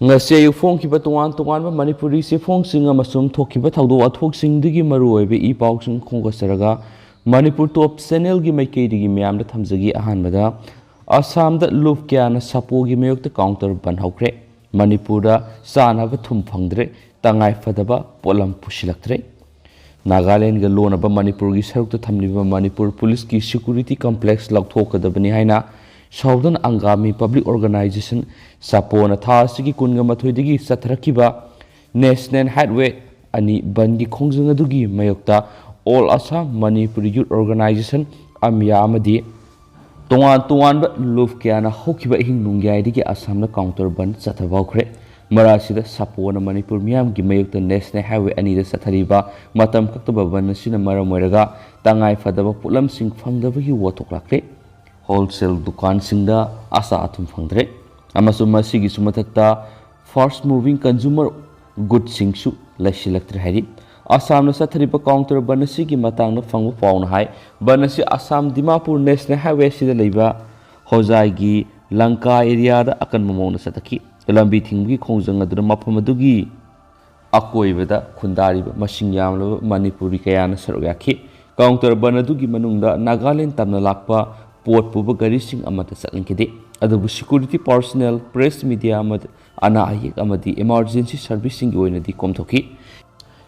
ngase yu phong ki ba tuan tuan ba manipuri se phong sing amasum thok ki ba thawdo athok sing digi maru oibe I paw sing khong saraga manipur top channel gi mai ke digi myam da thamjagi ahan bada Assam da lup kya na sapo gi mayok ta counter ban hokre manipur da sana ba thum phangdre tangai fadaba polam pushilaktre Nagaland ga lona ba manipur gi saruk ta thamli ba manipur police ki security complex lakthok da bani haina Southern Angami Public Organization Sapona Thasiki Kunga Mathuidigi Satrakiba National Highway Ani Bandi Khongjungadugi Mayokta All Assam Manipur Youth Organization Amyamadi Tongan Tongan Lufkiana Hokiba Hinungai Assam na counter band Satavokre Marasida Sapona Manipur Miam Gimayokta National Highway Ani Satariba Matam Kaktababan Sina Maramoraga Tangai Fadaba Pulam Sing Phangdabagi Watokrakre Wholesale dukan singda asa atum phangdre amasum masigi sumathakta fast moving consumer goods singsu laisilaktre hari Assam na sathariba counter banasi gi matang na phangbu pawn hai banasi Assam Dimapur National Highway sida leiba hojai gi Lanka area da akan momona sataki lambi thinggi khongjang aduna mafam adugi akoibada khundari masing yamlo Manipuri kayana sarogaki counter banadugi manungda Nagaland tamna lakpa Port Puba Garising Amata Salinkide, Adabu security personnel, press media Amad Ana Ayik Amadi emergency servicing Goinadi Komtoki,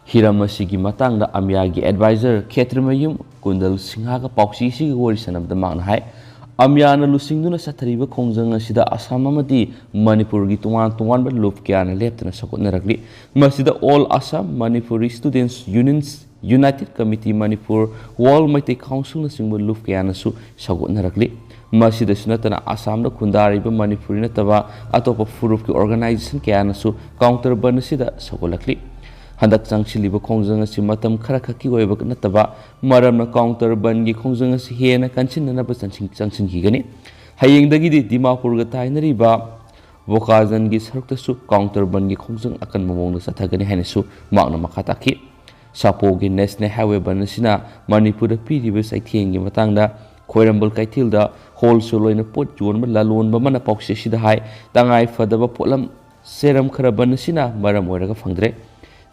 Hiramashigi Matanga Amyagi advisor, Ketrimayum, Kundal Singhaga Pauxi Warisan of the Mount High, Amyana Lusinguna Satariba Konzanga Sida Asamamadi, Manipur Gituan to one but Lufkiana left and a Sokoneragli, Masida all Assam, Manipuri Students Unions. United Committee Manipur Wall Mighty Council na singbo Lufkiana su sagot narakli masida sunatana Assam na kundari ba Manipuri na taba atopa furuf ki organization kaya na su counter ban sida sagolakli handak changchili ba khongjang si matam khara khaki oiba na taba maram na counter ban gi khongjang si he na kanchin na ba changchin gi gani hayeng dagi di Dimapur ga tainari ba Vokazan gi sarukta su counter ban gi khongjang akan momong na sathagani haina su makna makhataki Sapogi National Highway Banasina, Manipur Piriba Saitiangi Matanga, Koirambal Kaitilda, wholesale in a port John Lalun Bamana Poxi the High, Tangai Fadaba Polam, Seram Karabanasina, Maramoraga Phangdre,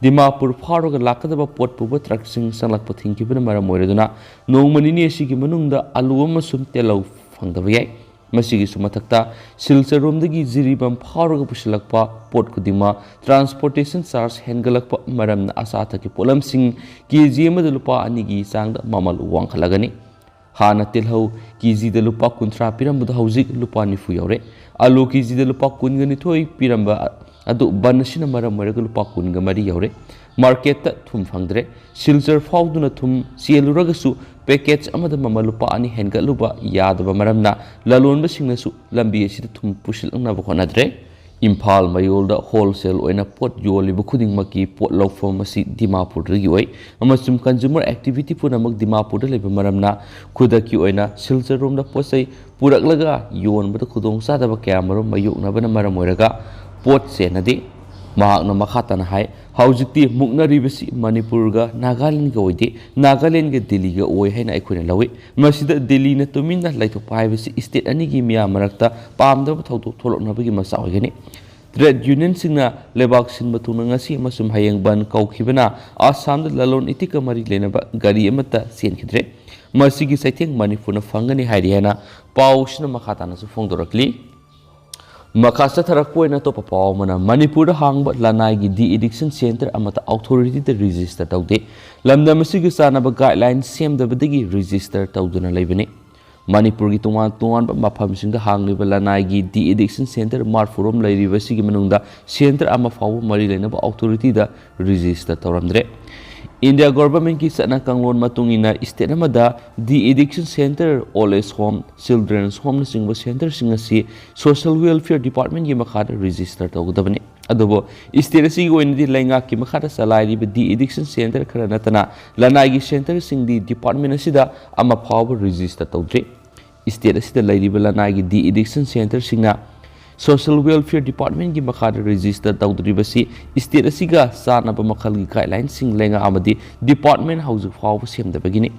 Dimapur Paroga Lakadaba Port Puba Traxing Sanlak Potinki Maramoraduna, no Manini Sigimanunda, Alu Sum Tilhou Phangloidri. Masigi sumathakta silsa romdagi ziribam pharoga pusilakpa port kudima transportation charge hengalakpa maramna asatha ki polam sing kg amada lupa anigi sangda mamal wangkhalagani hana tilhou kg da lupa kuntra pirambada hojik lupa nifu yaure alu kg da lupa kungani thoi piramba adu banasina maram maraga lupa kunga mari yaure market ta thum phangdre silsar fauduna thum sieluragasu package amada mamalupa ani hengaluba yadaba maramna lalonba singnasu lambi asida thum pusil angna bkhonadre Imphal mayolda wholesale oina pot yolibu khuding maki pot lawfam asi Dimapur rigi oi amasum consumer activity punamak Dimapur da leba maramna khudaki oina silsar romda posai puraklaga yonbada khudong sadaba kyamarom mayokna bana maram oiraga pot senadi mahakna makhatana hai haujikti muknaribasi Manipur ga Nagaland ga oide Nagaland ga Delhi ga oi haina aikhoina lawi masida Delhi na tumina laithopa haibasi state ani gi miya marakta pamdaba thaudo tholokna bagi masa oigani trade union singna lebak sinba tuna ngasi masum hayeng ban kaukhibana Assam da lalon itika mari lenaba gari amata senkhidre masigi saitheng Manipur na phangani hairiana paushna makhatana su phongdorakli Makasa Tarakpo na to papawmana Manipur hangba lanai gi de-addiction center amata authority the register taude lamda masigi sanaba guidelines semdabadagi register tauduna leibani Manipur gi tuan ba mafam singa hangliba lanai gi de-addiction center marfurom leiriba sigi manungda center ama fawu mari lenaba authority da register tauramdre India government ki sana kanglon matungina state amada de-addiction center old age home children's home na singba center singasi social welfare department gi makhada register tawdabani adobo state si goin di lenga ki makhada salai di de-addiction center khara natana lanai gi center sing di department asida ama power register tawdre state asida lairiba lanai gi de-addiction center singna Social Welfare Department ki makhada register tawdribasi state asiga sanaba makhal gi guidelines sing lenga amadi department house of how semdabagini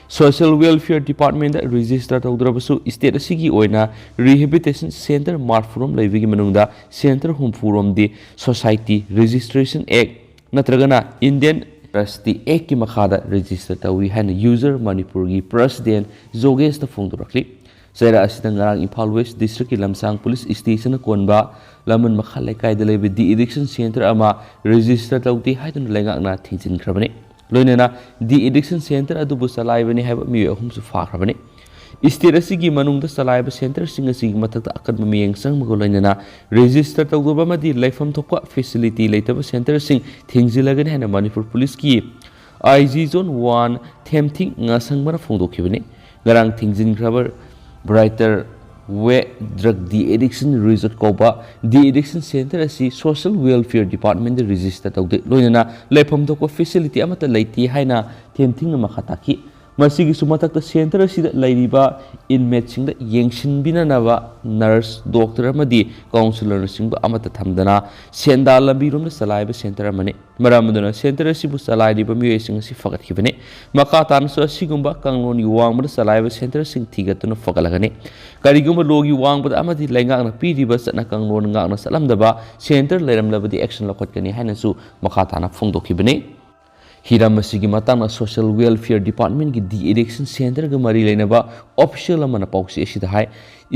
Social Welfare Department register tawdrabasu state asigi oina Rehabilitation Center Marfurom leibigi manungda Center Humfurom di Society Registration Act natragana Indian Trustee Act ki makhada register tawi han user Manipur gi President Zogesh ta Phangdre Sera asitang ngarang Imphal West District ki Lamsang Police Station konba laman makhalai kaida leibi di Addiction Center ama register tawti haidun lengak na thingsin khrabani loinena di Addiction Center adubu salaibani haiba mi ahum su fakhrabani state asigi manungda salaiba center singa sig mathakta akadma miyeng sang mago loinena register tawduba madi laifam thokpa facility leitaba center sing thingzilagani hana Manipur Police ki IG Zone 1 Themthing ngasang mana phongdokhibani garang thingzin khrabar brighter we drug de-addiction resort koba de-addiction center asi social welfare department register tawde loinana lepham thokpa facility amata leiti haina themthing na makhataki masigi sumatakta center asida lairiba inmate singda yengshin binanaba nurse doctor amadi counselor singba amata thamdana senda lambi romna salaiba center amane maramaduna center asibu salaiba miye sing asi fagat khibane makatan so asigumba kangloni wangba salaiba center sing thigatuna fagalagane karigumba logi wangba amadi lainga na piriba satna kanglon nga na salamdaba center leiramlabadi action lokhotkani hainasu makatana phongdokhibane Hiram masigi matang na Social Welfare Department ki de-addiction center ga mari leinaba official amana pauksi asida hai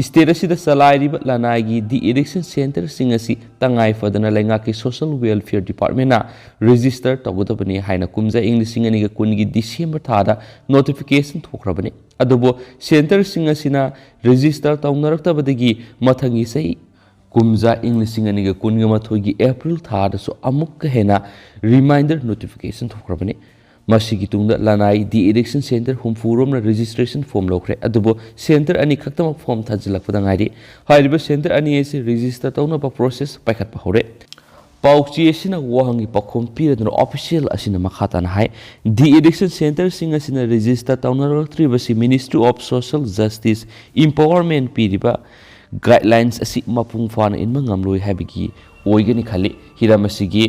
state asida salairiba lanai gi de-addiction center singasi tangai fadana lenga ki Social Welfare Department na register tawgodabani haina kumja English ngani ga kungi December thada notification thokrabani adubo center singasi na register tawnaraktabadagi mathangi sai kumza English ngani ga kunga mathogi April thada so amuk hena reminder notification thokrabani masigi tungda lanai de-addiction center humfurom na registration form lokre adubo center ani khaktama form thajilakpada ngairi hairiba center ani ese register tawna ba process paikhat pa hore pauchi asina wahangi pakhom piradna official asina makhatan hai de-addiction center singa sina register tawna rotri basi Ministry of Social Justice Empowerment piriba guidelines asi mapung fana in mangamloi habigi oigani khali hiramasigi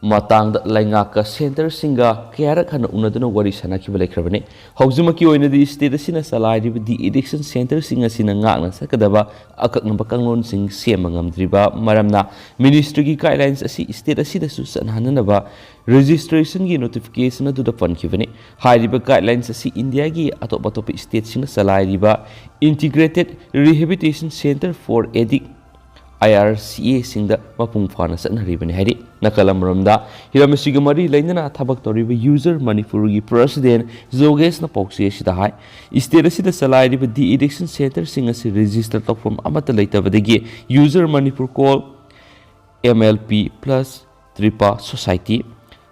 matang da laingaka center singa kayara khana unaduna wari sana khibale khrabane hauzumaki oina di state asina salai di addiction center singa sina ngakna sakadaba akaknamba kanglon sing semangamdriba maramna ministry gi guidelines asi state asida su sanhananaba registration gi notification adu da pan khibane hairiba guidelines asi India gi atop atop state singa salai riba integrated rehabilitation center for addict IRCA singda mapung fana sanharibani hari nakalamramda hiramasiga mari lainana thabak toriba user Manipur gi president Zogesh na pauksi asida hai state asida salairiba de-addiction center singa si register tawfam amata leitabadagi user Manipur call MLP plus Tripa Society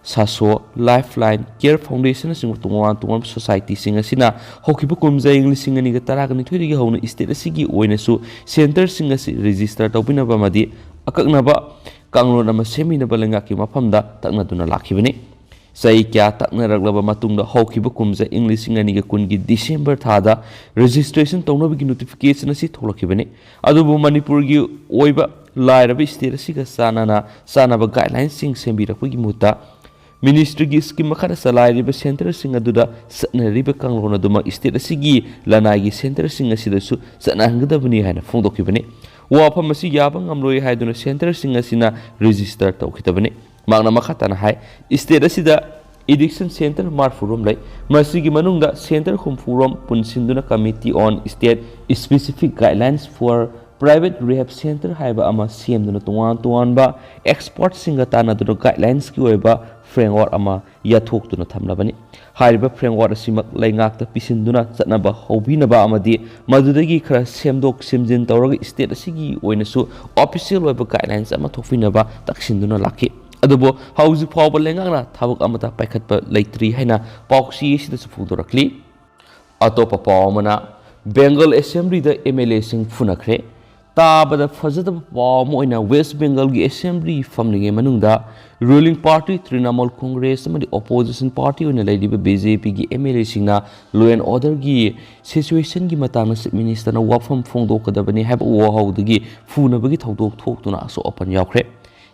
Saso Lifeline Care Foundation sing tungan society singa sina hokibu kumja English singa ni ga taragani thuri gi hawna state asigi oina su center singa si register tawbina ba madi akaknaba kanglona ma semina balenga ki mafamda takna duna lakhibani sai kya takna raglaba matungda hokibu kumja English singa ni ga kungi December thada registration tawna bi notification asi tholakibani adubu Manipur gi oiba lairabi state asiga sanaba guidelines sing sembira gi muta Ministry gi scheme makara salariba center singa duda sanariba kanglona duma state asigi lanai center singa sidasu sanangdabani haina phongdokibani wafam asi yaba ngamloi haiduna center singa sina register tawkitabani magna makhatana hai state asida addiction center marfurom lai masigi manungda center humfurom punsinduna committee on state specific guidelines for private rehab center haiba ama semduna tuan ba expert singa tanaduna guidelines ki oiba framework ama yathokduna thamlabani hariba framework asimak laingakta pisinduna chatnaba hobinaba amadi madudagi khara semdok semjin tawraga state asigi oinasu official oiba guidelines ama thokfinaba taksinduna lakhi adubo hauji fawba laingakna thabuk amata paikhatpa leitri haina pauksi sida sufudorakli atopa pawmana Bengal Assembly da MLA sing Phunakhre tabada fazadaba pawm oina West Bengal gi Assembly famlinge manungda ruling party Trinamool Congress amadi opposition party oina laidiba BJP gi MLA singna law and order gi situation gi matangna chief minister na wafam phongdokadabani haiba wahawdagi phunabagi thodok thoktuna so open yaukre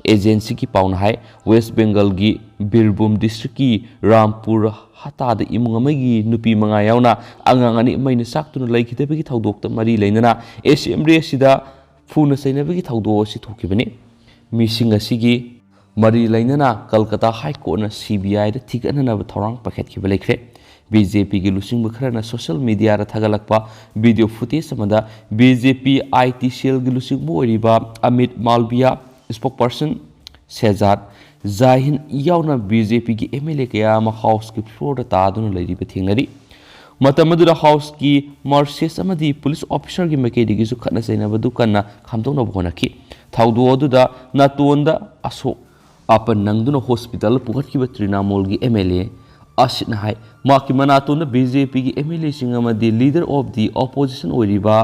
agency की pound है waste Bengal की Birbhum district की रामपुर हताद इमुंग अमगी नुपी मंगा यावना अंगांग अनि man साक्तुना लैखिदबगी थौदोक्ता मरी लैनना assembly असिदा फुना सैनबगी थौदो असि थोकिबनि missing असिगी मरी लैनना कलकत्ता हाई कोर्ट ना सीबीआई दा थिगननब थौरांग पखेतखिब लेख्रे बीजेपी की लुसिंग खरना सोशल मीडिया थगलक्पा वीडियो फुटेज अमदा बीजेपी आईटी सेल की लुसिंग ओरिबा अमित मालविया स्पोक पर्सन शेजाद जाहिन यावना बीजेपी की एमएलए कया हाउस की फ्लोर तादुन लेरिबा थेंगरी मतमदुदा हाउस की मर्सेस अमदी पुलिस ऑफिसर की मकेदी सु खतना सैनबदु कन्ना खामदोंना होनखि थौदोदुदा नातोंदा असो अपन नंगदुना हॉस्पिटल पुखटखिबा तृणमूल की एमएलए असिना है माकी मनातोंदा बीजेपी की एमएलए सिंग अमदी लीडर ऑफ द ऑपोजिशन ओरिबा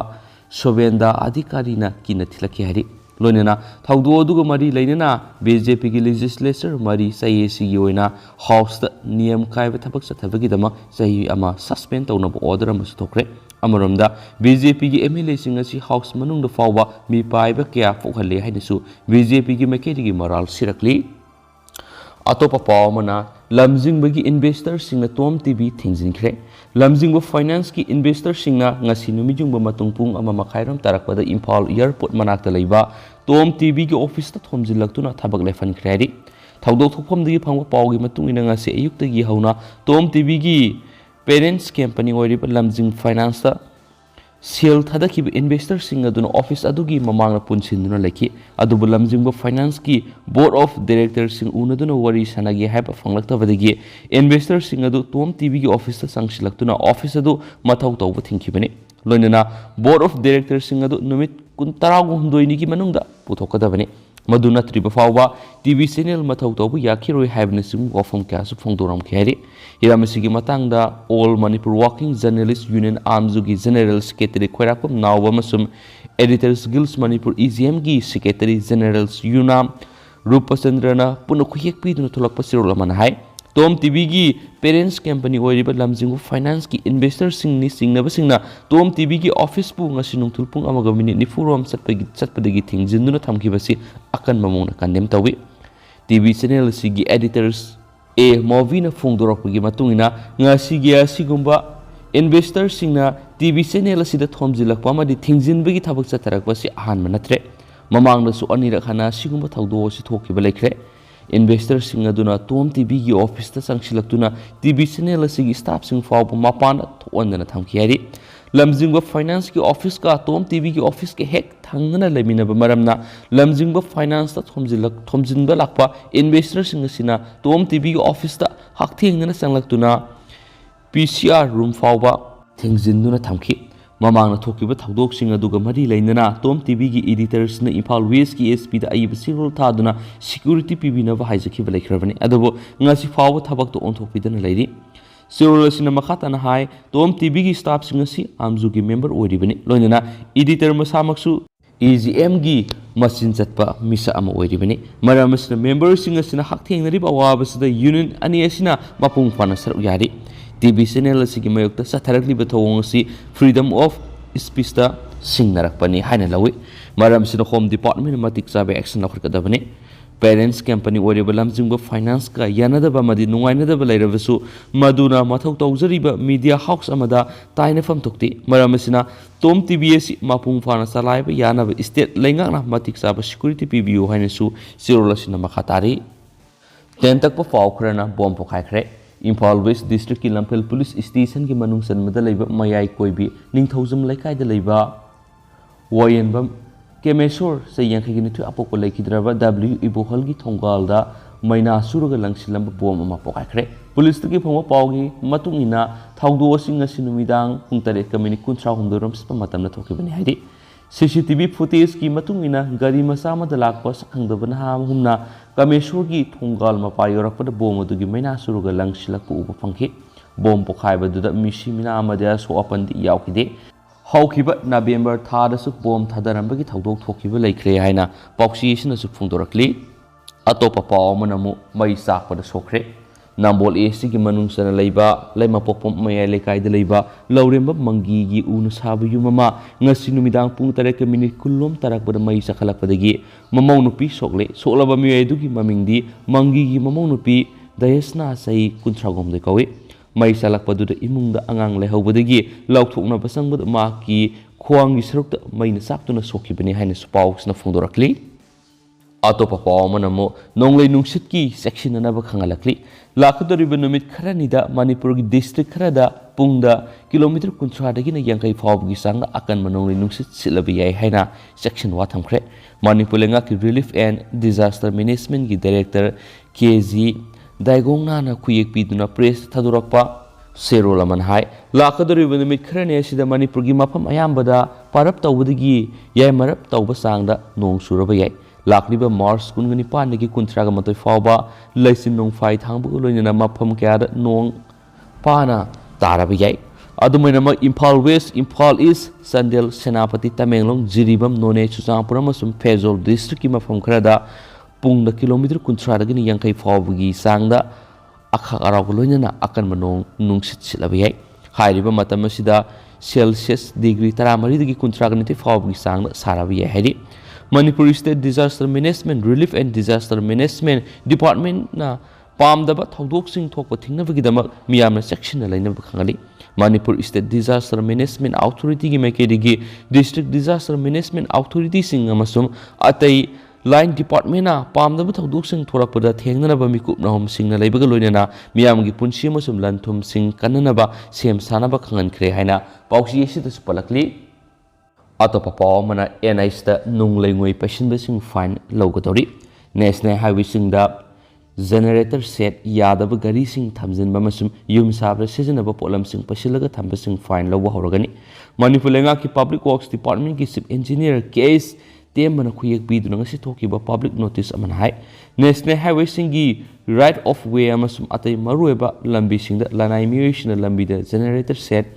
शोभेंदा अधिकारीना किना थिलखि हरि लोनेना थौदोदुगा मरी लैनना बीजेपी की लेजिस्लेचर मरी सैएसी योइना हाउस नियम कायबा थबक चथबगिदमा सही अमा सस्पेंड तौनब ऑर्डर अमसु थोक्रे अमरमदा बीजेपी की एमएलए सिंग असि हाउस मनुंग फावबा मी पाइबा क्या फोखले हाइनसु बीजेपी की मकेदी की मोरल सिरकली अतोप पावमना लमजिंगबगी इन्वेस्टर सिंग तोम टीवी थिंजिनख्रे लमजिंग फाइनेंस की इन्वेस्टर सिंग ngasi नुमिजुंग मतुंग पुंग अमा मखाइरम तरकपदा इम्फाल एयरपोर्ट मनाक्ता लैबा तोम टीवी की ऑफिस ता थोमजिलक्तुना थबक लेफनख्रे हारि थौदोक थोफमदगी फंगबा पावगी मतुंग इना ngasi अयुक्तगी हौना तोम टीवी की पेरेंट्स कंपनी ओरिबा लमजिंग फाइनेंस ता सेल थदखिब इन्वेस्टर सिंग अदुना ऑफिस अदुगी ममांगना पुनसिन्दुना लेखि अदुबु लमजिंग फाइनेंस की बोर्ड ऑफ डायरेक्टर सिंग उनदुना वरी सनागे हाइबा फंगलक्तबदगी इन्वेस्टर सिंग अदु तोम टीवी की ऑफिस ता संगसिलक्तुना ऑफिस अदु मथौ तौबा थिंखिबनि लोइनना बोर्ड ऑफ डायरेक्टर सिंग अदु नुमित 19 की मनुंगदा पुथोकदबनि मधु नत्रिब फावबा टीवी चैनल मथौ तौबु याखिरोय हाइबनसिम वफम क्यासु फोंदोरम खेरि हिरामसिगी मतंगदा all Manipur working journalist union आर्मजु की जनरल सेक्रेटरी खोराकम नावबा मसुम एडिटर्स गिल्ड्स मणिपुर ईजीएम की सेक्रेटरी जनरल यूनाम रूपचंद्रना पुन खुयेक पिदुना थोलकपा सिरोल अमन हाय तोम टीवी की पेरेंट्स कंपनी ओरिबा लमजिंग फाइनेंस की इन्वेस्टर सिंगनी सिंगनबसिंगना तोम टीवी की ऑफिस पु ngasi नुंगथुल पुंग अमगा मिनिट निफुरोम चटपदगी थिंगजिन्दुना थमखिबसी अकन ममोंगना कंडेम तवी टीवी चैनल सिगी एडिटर्स ए मोवीना फोंदोरकपगी मतुंगिना ngasi असिगुंबा इन्वेस्टर सिंगना टीवी चैनल असिदा थोमजिलकपा अमदि थिंगजिनबगी थबक चतरकपसी अहानम नत्रे ममांगदसु अनिरक हना सिगुंबा थौदो असि थोखिबा लेख्रे इन्वेस्टर सिंग अदुना तोम टीवी की ऑफिस ता संगसिलक्तुना टीवी चैनल असिगी स्टाफ सिंग फाव मपान थोनदना थमखियारी लमजिंग फाइनेंस की ऑफिस का तोम टीवी की ऑफिस के हेक थंगना लेमिनब मरमना लमजिंग फाइनेंस ता थोमजिनबा लाकपा इन्वेस्टर सिंग सिना तोम टीवी की ऑफिस ता हकथेंगना संगलक्तुना पीसीआर रूम फावबा थिंगजिन्दुना थमखि ममांगना थोकिबा थौदोकसिंग अदुगा मरी लैनना तोम टीवी की एडिटर्स ने इम्फाल वेस्ट की एसपी दा अयब सिरोल थादुना सिक्योरिटी पीबीनबा हाइजखिबा लेख्रबनि अदुबो ngasi फाव थबक तो ओंथोकपिदना लैरि सिरोल सिना मखातना हाय तोम टीवी की स्टाफ सिंग असि आमजु की मेंबर ओरिबनि लोइनना एडिटर मसामक्सु EGM की मसिन चटपा मिसा अमा ओरिबनि मरमसना मेंबर सिंग असि हकथेंगरिबा अवाबसदा यूनियन अनि असिना मपुंग फाना सरु यारि टीवी चैनल की मयोक्ता सथरकलिब थोंगसी फ्रीडम ऑफ स्पीच ता सिंगनरकपनि हाइना लवी मरमसिना होम डिपार्टमेंट मतिक चाबे एक्शन लखरकदबनि पेरेंट्स कंपनी ओरिबा लमजिंग फाइनेंस का यानदबा मदि नुंगाइनदबा लैरबसु मदुना मथौ तौजरिबा मीडिया हाउस अमदा ताइनफम थोक्ति मरमसिना तोम टीवी एसी मापुंग फाना चलाइबा यानबा स्टेट लेंगाना मतिक चाबा सिक्योरिटी पीबीयू हाइनसु सिरोलसिना मखातारी तेंतकपा फावखरना बॉम्ब पोखाइखरे इम्फाल वेस्ट डिस्ट्रिक्ट की लंफेल पुलिस स्टेशन की मनुंग सनमदा लैबा मयाई कोइबी निंगथौजम लैकाइदा लैबा वयनबम केमेश्वर से यांखैगी निथु अपोको लैखिद्रबा डब्ल्यू इबोहल की थोंगालदा मैना सुरगा लंगसिलंबा बोम अमा पोखाइखरे पुलिस तकी फंगवा पावगी मतुंगिना थौदो सिंग असि नुमिदांग पुंग 8:39 स्पा मतमना थोखिबनि हाइदि सीसीटीवी फुटेज की मतुंगिना गाड़ी मसा मदा लाकपा सखंगदबना हामहुमना कमेश्वर की थोंगाल मपा योरकपदा बोम अदुगी मैना सुरगा लंगसिलकपा उबा फंखि बोम पोखाइबदुदा मिसी मिना अमदा सो अपनदि यावखिदे हौखिबा नवेम्बर थादसु बोम थादरंबगी थौदोक थोखिबा लैख्रे हाइना पाउसियेसनसु फोंदोरकली अतोपा पाव अमनमु मई चाकपदा सोख्रे Nambol East ki manung sana leiba lema pokpom maya lekai de leiba lauremba mangi gi unu sabu yumama ngasi numidang pung tarak ke minit kulom tarak pada mai sakhalak padagi mamau nupi soklaba miya edu ki mamingdi mangi gi mamau nupi dayasna sai kuntragom de kawi mai salak padu da imung da angang lehau badagi laukthokna pasang bad ma ki khuang gi saruk da mai na saktuna sokhi bani haina spaux na phongdorakli Atopa paw manamo Nonglei Nongsit ki section anaba khangalakli lakadoriba numit kharanida Manipur gi district kharada pungda kilometer kunthra dagi na yankai phawb gi sang akan Nonglei Nongsit silabi yai haina section wa thamkhre Manipur lenga ki relief and disaster management gi director KG Daigongna na khuyek piduna press thadurakpa Serolaman hai lakadoriba numit kharane sida Manipur gi mafam ayambada parap tawbadagi yai marap tawba sangda nong suraba yai Lakliba Mars kungani panigi kuntraga matoi fauba laisin nong fai thangbu loinana mafam kya nong pana tarabi yai adumaina ma Imphal West Imphal East Sandel Senapati Tamenglong Jiribam None Chuchangpura masum Phezol district ki mafam khrada pungda kilometer kuntraga ni yankai faubugi sangda akha araw loinana akan manong nungsit silabi yai hairiba matam asida Celsius degree 13 dagi kuntraga ni faubugi sangda sarabi yai hairi Manipur State Disaster Management Relief and Disaster Management Department na pamdaba thongdok sing thokpa thingnabagi damak miyamna section na lainaba khangali Manipur State Disaster Management Authority gi makedigi District Disaster Management Authority sing amasum atai line department na pamdaba thongdok sing thorakpada thengnanaba mikup na hom sing na leibaga loinana miyamgi punsi amasum lanthum sing kananaba sem sanaba khangan khre haina pausi esida supalakli Atopa paw mana NIS da Nonglei ngoi passion basing fine logatori National Highway sing da generator set yadaba gari sing thamjin bamasum yum sabra sejanaba polam sing pasilaga thamba sing fine lowa horagani Manipur lenga ki Public Works Department ki Chief Engineer case temana khuyek biduna ngasi thokiba public notice aman hai National Highway sing gi right of way amasum atai marueba lambi sing da lanai miration lambi da generator set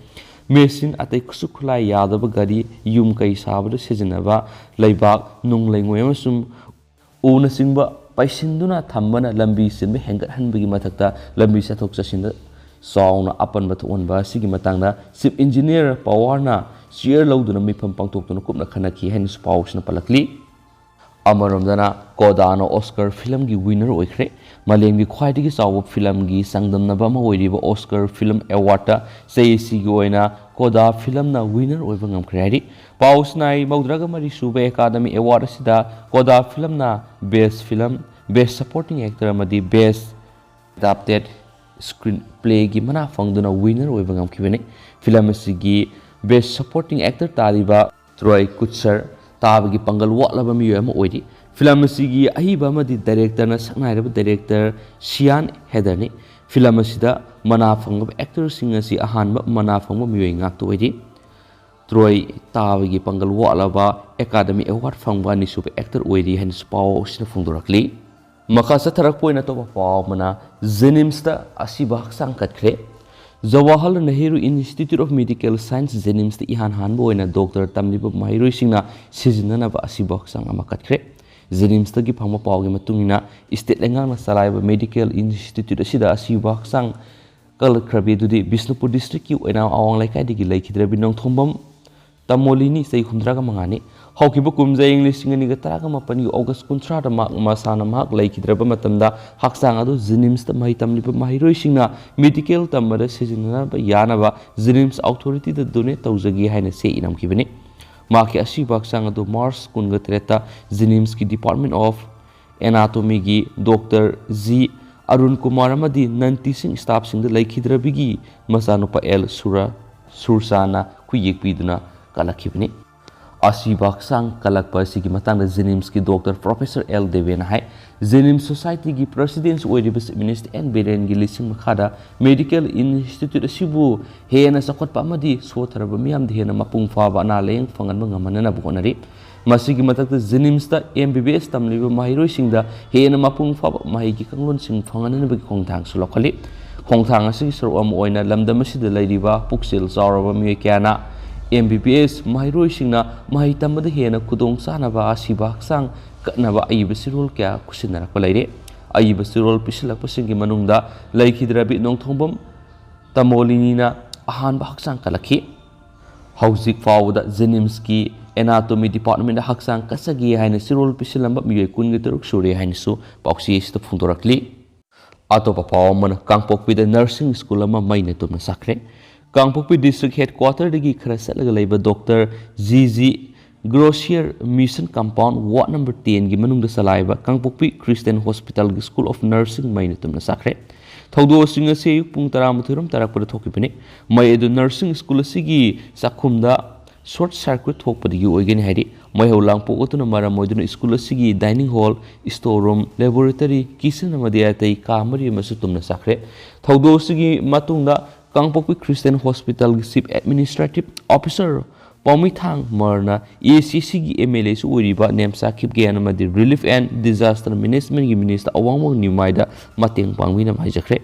Mesin atai kusukula yadaba gari yum kai sabada sejanaba laibak Nonglei ngoi amasum una singba paisinduna thambana lambi sinbe hengat hanbagi mathakta lambi sathok chasinda sauna apan bathonba sigi matangda chief engineer powerna share lawduna mifam pangtokduna kupna khanaki hen spausna palakli Amaramdana Kodano Oscar film gi winner oikre Malenggi khwaidigi chawa film gi sangdamnaba ma oiriba Oscar Film Award ta CAC gi oina Koda film na winner oiba ngamkhre hari pausnai maudraga mari sube Academy Award sida Koda film na best film best supporting actor amadi best adapted screenplay gi mana phangduna winner oiba ngamkhibene film asigi best supporting actor tariba Troy Kutcher Tabagi Pangal Watlaba Miyama Oidi. Film Sigi Ahiba Madi director na Sangairaba director Sian Heatherni. Film Sida Manafang actor singer si Ahanba Manafang Miyang to Oidi. Troy Tabagi Pangal Watlaba Academy Award Fangwani Super Actor Oidi and Spow Snafungdurakli. Makasa Tarakpoina Topa Paw Mana Zenimsta Asibak Sankatre. Jawaharlal Nehru Institute of Medical Science Jenims the Ihan Hanbo and a doctor Tamliba Mahiro Singna Sizana of Asibok Sang Amakatre. Jenims the Gipama Pawgamatungina State Langana Salaiba Medical Institute Sida Asibok Sang Kalakrabi to the Bisnupur district you and now Awang like I dig like Drabinong Tombum Tamolini say Hundraga Mangani. Hokibukum the English singing Gatagamapan August Contrada Mark Masana Mark like Drabamatanda Haksangado Zenims the Maitamlipa Mahiro Singna Medical Tamara Sizana Yanava Zenims authority the donate Tauzagi Hana say in Amkibini Maki Ashibak Sangado Mars Kungatreta Zenimski Department of Anatomy Gi Dr. Z Arun Kumaramadi non-teaching staff sing the Lake Hidrabigi Masanopa El Sursana Kuyik Piduna Kalakibini Asibak Sang Kalakpa Sigi Matanga Zenimski Doctor Professor L. Deven Hai Zenim Society Gi Presidents Oedibus Minister and Beren Gilising Makada Medical Institute Sibu Hena Sakot Pamadi Sotarabamiam Hena Mapung Faba Nalayang Fangan Mangamana Bonari Masigi Matak Zenimsta MBBS Tamliba Mahiro Singda Hena Mapung Faba Mahiki Kanglon Sing Fangan Kongtang Sulokali Kongtang Asig Soram Oina Lamdamasi the Ladiva Puxil Zaraba Miakana MBBS Mahiro Singna Mahitamada Hena Kudong Sanava Asibak Sang Katnava Ibisirul Kya Kusinara Kolade ꯑꯏꯕ ꯆꯤꯔꯣꯜ ꯄꯤꯁꯤꯜꯂꯛꯄꯁꯤꯡꯒꯤ ꯃꯅꯨꯡꯗ ꯂꯩꯈꯤꯗ꯭ꯔꯕꯤ ꯅꯣꯡꯊꯣꯡꯕꯝ ꯇꯃꯣꯂꯤꯅꯤꯅ ꯑꯍꯥꯟꯕ ꯍꯛꯆꯥꯡ ꯀꯠꯂꯛꯈꯤ꯫ ꯍꯧꯖꯤꯛ ꯐꯥꯎꯕꯗ ꯖꯦꯅꯤꯝꯁꯀꯤ anatomy ꯗꯤꯄꯥꯔꯠꯃꯦꯟꯗ ꯍꯛꯆꯥꯡ ꯀꯠꯆꯒꯦ ꯍꯥꯏꯅ ꯆꯤꯔꯣꯜ ꯄꯤꯁꯤꯜꯂꯝꯕ ꯃꯤꯑꯣꯏ 23 ꯁꯨꯔꯦ ꯍꯥꯏꯅꯁꯨ ꯄꯥꯎꯆꯦ ꯑꯁꯤꯗ ꯐꯣꯡꯗꯣꯔꯛꯂꯤ꯫ ꯑꯇꯣꯞꯄ ꯄꯥꯎ ꯑꯃꯅ ꯀꯥꯡꯄꯣꯛꯄꯤꯗ ꯅꯔꯁꯤꯡ ꯁ꯭ꯀꯨꯜ ꯑꯃ ꯃꯩꯅ ꯇꯨꯝꯅ ꯆꯥꯛꯈ꯭ꯔꯦ꯫ ꯀꯥꯡꯄꯣꯛꯄꯤ ꯗꯤꯁꯇ꯭ꯔꯤꯛ ꯍꯦꯗꯀ꯭ꯋꯥꯇꯔꯗꯒꯤ ꯈꯔ ꯆꯠꯂꯒ ꯂꯩꯕ ꯗꯣꯛꯇꯔ ꯖꯤ ꯒ꯭ꯔꯣꯁꯤꯌꯔ ꯃꯤꯁꯟ ꯀꯝꯄꯥꯎꯟ ꯋꯥꯔꯗ ꯅꯝꯕꯔ 10ꯒꯤ ꯃꯅꯨꯡꯗ ꯆꯂꯥꯏꯕ ꯀꯥꯡꯄꯣꯛꯄꯤ ꯈ꯭ꯔꯤꯁꯇꯤꯌꯟ ꯍꯣꯁꯄꯤꯇꯥꯜꯒꯤ ꯁ꯭ꯀꯨꯜ ꯑꯣꯐ ꯅꯔꯁꯤꯡ ꯃꯩꯅ ꯇꯨꯝꯅ ꯆꯥꯛꯈ꯭ꯔꯦ꯫ ꯊꯧꯗꯣꯛꯁꯤꯡ ꯑꯁꯤ ꯑꯌꯨꯛ ꯄꯨꯡ 12 ꯇꯥꯔꯛꯄꯗ ꯊꯣꯛꯈꯤꯕꯅꯤ꯫ ꯃꯩ ꯑꯗꯨ ꯅꯔꯁꯤꯡ ꯁ꯭ꯀꯨꯜ ꯑꯁꯤꯒꯤ ꯆꯥꯛꯈꯨꯝꯗ ꯁꯣꯔꯠ ꯁꯔꯀ꯭ꯌꯨꯠ ꯊꯣꯛꯄꯗꯒꯤ ꯑꯣꯏꯒꯅꯤ ꯍꯥꯏꯔꯤ꯫ ꯃꯩꯍꯧ ꯂꯥꯡꯄꯣꯛ ꯑꯗꯨꯅ ꯃꯔꯝ ꯑꯣꯏꯗꯨꯅ ꯁ꯭ꯀꯨꯜ ꯑꯁꯤꯒꯤ dining hall, store room, laboratory, kitchen ꯑꯃꯗꯤ ꯑꯇꯩ ꯀꯥ 3 ꯑꯃꯁꯨ ꯇꯨꯝꯅ ꯆꯥꯛꯈ꯭ꯔꯦ꯫ ꯊꯧꯗꯣꯛ ꯑꯁꯤꯒꯤ ꯃꯇꯨꯡꯗ ꯀꯥꯡꯄꯣꯛꯄꯤ ꯈ꯭ꯔꯤꯁꯇꯤꯌꯟ ꯍꯣꯁꯄꯤꯇꯥꯜꯒꯤ ꯆꯤꯐ ꯑꯦꯗꯃꯤꯅꯤꯁꯇ꯭ꯔꯦꯇꯤꯚ ꯑꯣꯐꯤꯁꯥꯔ ꯄꯥꯎꯃꯩꯊꯥꯡ ꯃꯔꯅ ꯑꯦꯁꯤꯁꯤꯒꯤ MLAꯁꯨ ꯑꯣꯏꯔꯤꯕ ꯅꯦꯝꯆꯥ ꯈꯤꯞꯒꯦꯟ ꯑꯃꯗꯤ ꯔꯤꯂꯤꯐ ꯑꯦꯟ ꯗꯤꯖꯥꯁꯇꯔ ꯃꯦꯅꯦꯖꯃꯦꯟꯠꯒꯤ ꯃꯤꯅꯤꯁꯇꯔ ꯑꯋꯥꯡꯕ ꯅꯤꯎꯃꯥꯏꯗ ꯃꯇꯦꯡ ꯄꯥꯡꯕꯤꯅꯕ ꯍꯥꯏꯖꯈ꯭ꯔꯦ꯫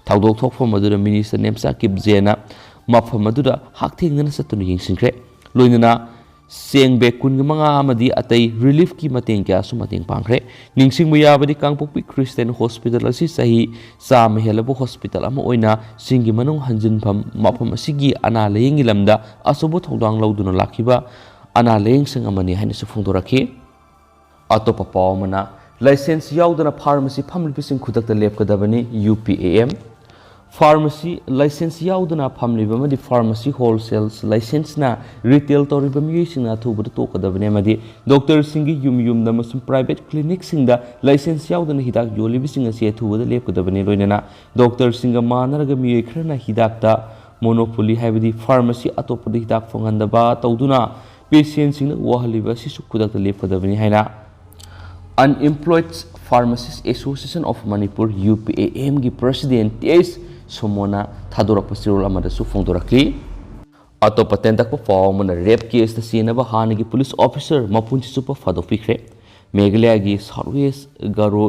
ꯊꯧꯗꯣꯛ ꯊꯣꯛꯐꯝ ꯑꯗꯨꯗ ꯃꯤꯅꯤꯁꯇꯔ ꯅꯦꯝꯆꯥ ꯈꯤꯞꯒꯦꯟꯅ ꯃꯐꯝ ꯑꯗꯨꯗ ꯍꯛꯊꯦꯡꯅꯅ ꯆꯠꯇꯨꯅ ꯌꯦꯡꯁꯤꯟꯈ꯭ꯔꯦ꯫ ꯂꯣꯏꯅꯅ ꯆꯦꯡ ꯕꯦꯒ 25 ꯑꯃꯗꯤ ꯑꯇꯩ ꯔꯤꯂꯤꯐꯀꯤ ꯃꯇꯦꯡ ꯀꯌꯥꯁꯨ ꯃꯇꯦꯡ ꯄꯥꯡꯈ꯭ꯔꯦ꯫ ꯅꯤꯡꯁꯤꯡꯕ ꯌꯥꯕꯗꯤ ꯀꯥꯡꯄꯣꯛꯄꯤ ꯈ꯭ꯔꯤꯁꯇꯤꯌꯟ ꯍꯣꯁꯄꯤꯇꯥꯜ ꯑꯁꯤ ꯆꯍꯤ 100 ꯍꯦꯜꯂꯕ ꯍꯣꯁꯄꯤꯇꯥꯜ ꯑꯃ ꯑꯣꯏꯅ ꯆꯤꯡꯒꯤ ꯃꯅꯨꯡ ꯍꯟꯖꯤꯟꯐꯝ ꯃꯐꯝ ꯑꯁꯤꯒꯤ ꯑꯅꯥ ꯂꯥꯌꯦꯡꯒꯤ ꯂꯝꯗ ꯑꯆꯧꯕ ꯊꯧꯗꯥꯡ ꯂꯧꯗꯨꯅ ꯂꯥꯛꯈꯤꯕ ꯑꯅꯥ ꯂꯥꯌꯦꯡꯁꯪ ꯑꯃꯅꯤ ꯍꯥꯏꯅꯁꯨ ꯐꯣꯡꯗꯣꯔꯛꯈꯤ꯫ ꯑꯇꯣꯞꯄ ꯄꯥꯎ ꯑꯃꯅ ꯂꯥꯏꯁꯦꯟꯁ ꯌꯥꯎꯗꯅ ꯐꯥꯔꯃꯥꯁꯤ ꯐꯝꯂꯤꯕꯁꯤꯡ ꯈꯨꯗꯛꯇ ꯂꯦꯞꯀꯗꯕꯅꯤ UPAM꯫ ꯐꯥꯔꯃꯥꯁꯤ ꯂꯥꯏꯁꯦꯟꯁ ꯌꯥꯎꯗꯅ ꯐꯝꯂꯤꯕ ꯑꯃꯗꯤ ꯐꯥꯔꯃꯥꯁꯤ ꯍꯣꯜꯁꯦꯜꯁ ꯂꯥꯏꯁꯦꯟꯁꯅ ꯔꯤꯇꯦꯜ ꯇꯧꯔꯤꯕ ꯃꯤꯑꯣꯏꯁꯤꯡꯅ ꯑꯊꯨꯕꯗ ꯇꯣꯛꯀꯗꯕꯅꯤ ꯑꯃꯗꯤ ꯗꯣꯛꯇꯔꯁꯤꯡꯒꯤ ꯌꯨꯝ-ꯌꯨꯝꯗ ꯑꯃꯁꯨꯡ ꯄ꯭ꯔꯥꯏꯚꯦꯠ ꯀ꯭ꯂꯤꯅꯤꯛꯁꯤꯡꯗ ꯂꯥꯏꯁꯦꯟꯁ ꯌꯥꯎꯗꯅ ꯍꯤꯗꯥꯛ ꯌꯣꯜꯂꯤꯕꯁꯤꯡ ꯑꯁꯤ ꯑꯊꯨꯕꯗ ꯂꯦꯞꯀꯗꯕꯅꯤ꯫ ꯂꯣꯏꯅꯅ ꯗꯣꯛꯇꯔꯁꯤꯡꯒ ꯃꯥꯟꯅꯔꯒ ꯃꯤꯑꯣꯏ ꯈꯔꯅ ꯍꯤꯗꯥꯛꯇ ꯃꯣꯅꯣꯄꯣꯂꯤ ꯍꯥꯏꯕꯗꯤ ꯐꯥꯔꯃꯥꯁꯤ ꯑꯇꯣꯞꯄꯗ ꯍꯤꯗꯥꯛ ꯐꯪꯍꯟꯗꯕ ꯇꯧꯗꯨꯅ ꯄꯦꯁꯦꯟꯁꯤꯡꯅ ꯋꯥꯍꯜꯂꯤꯕ ꯑꯁꯤꯁꯨ ꯈꯨꯗꯛꯇ ꯂꯦꯞꯀꯗꯕꯅꯤ ꯍꯥꯏꯅ unemployed pharmacists association of Manipur UPAMꯒꯤ ꯄ꯭ꯔꯁꯤꯗꯦꯟꯠ TH ꯁꯣꯃꯣꯅ ꯊꯥꯗꯣꯔꯛꯄ ꯆꯤꯔꯣꯜ ꯑꯃꯗꯁꯨ ꯐꯣꯡꯗꯣꯔꯛꯂꯤ꯫ ꯑꯇꯣꯞꯄ ꯇꯦꯟꯇꯛꯄ ꯄꯥꯎ ꯑꯃꯅ ꯔꯦꯞ ꯀꯦꯁꯇ ꯆꯦꯟꯅꯕ ꯍꯥꯟꯅꯒꯤ ꯄꯨꯂꯤꯁ ꯑꯣꯐꯤꯁꯥꯔ ꯃꯄꯨꯟꯁꯤ ꯆꯨꯞꯄ ꯐꯥꯗꯣꯛꯄꯤꯈ꯭ꯔꯦ꯫ ꯃꯦꯘꯥꯂꯌꯥꯒꯤ South West Garo